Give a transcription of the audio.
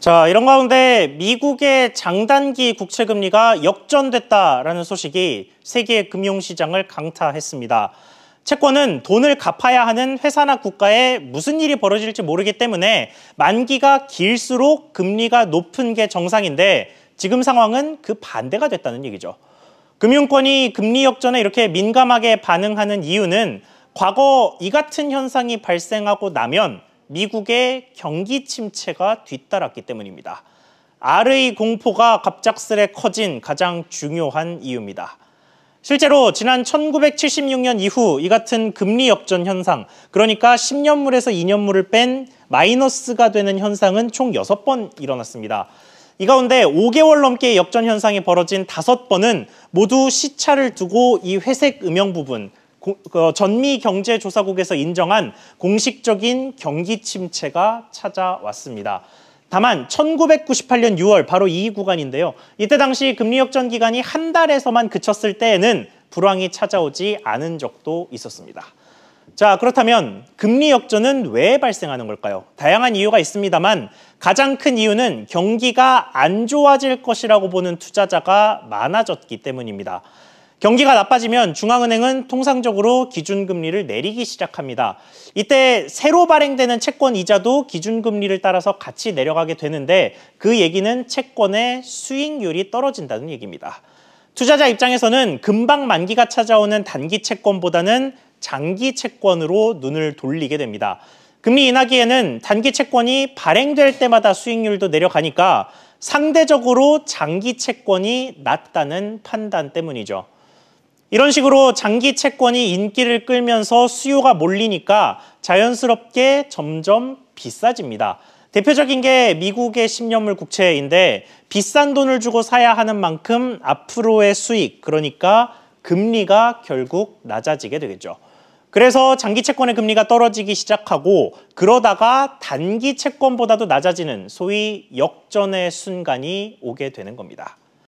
자, 이런 가운데 미국의 장단기 국채금리가 역전됐다라는 소식이 세계 금융시장을 강타했습니다. 채권은 돈을 갚아야 하는 회사나 국가에 무슨 일이 벌어질지 모르기 때문에 만기가 길수록 금리가 높은 게 정상인데 지금 상황은 그 반대가 됐다는 얘기죠. 금융권이 금리 역전에 이렇게 민감하게 반응하는 이유는 과거 이 같은 현상이 발생하고 나면 미국의 경기 침체가 뒤따랐기 때문입니다. R의 공포가 갑작스레 커진 가장 중요한 이유입니다. 실제로 지난 1976년 이후 이 같은 금리 역전 현상, 그러니까 10년물에서 2년물을 뺀 마이너스가 되는 현상은 총 6번 일어났습니다. 이 가운데 5개월 넘게 역전 현상이 벌어진 5번은 모두 시차를 두고 이 회색 음영 부분, 전미경제조사국에서 인정한 공식적인 경기 침체가 찾아왔습니다. 다만 1998년 6월 바로 이 구간인데요. 이때 당시 금리 역전 기간이 한 달에서만 그쳤을 때에는 불황이 찾아오지 않은 적도 있었습니다. 자, 그렇다면 금리 역전은 왜 발생하는 걸까요? 다양한 이유가 있습니다만 가장 큰 이유는 경기가 안 좋아질 것이라고 보는 투자자가 많아졌기 때문입니다. 경기가 나빠지면 중앙은행은 통상적으로 기준금리를 내리기 시작합니다. 이때 새로 발행되는 채권 이자도 기준금리를 따라서 같이 내려가게 되는데 그 얘기는 채권의 수익률이 떨어진다는 얘기입니다. 투자자 입장에서는 금방 만기가 찾아오는 단기 채권보다는 장기 채권으로 눈을 돌리게 됩니다. 금리 인하기에는 단기 채권이 발행될 때마다 수익률도 내려가니까 상대적으로 장기 채권이 낮다는 판단 때문이죠. 이런 식으로 장기 채권이 인기를 끌면서 수요가 몰리니까 자연스럽게 점점 비싸집니다. 대표적인 게 미국의 10년물 국채인데 비싼 돈을 주고 사야 하는 만큼 앞으로의 수익, 그러니까 금리가 결국 낮아지게 되겠죠. 그래서 장기 채권의 금리가 떨어지기 시작하고 그러다가 단기 채권보다도 낮아지는 소위 역전의 순간이 오게 되는 겁니다.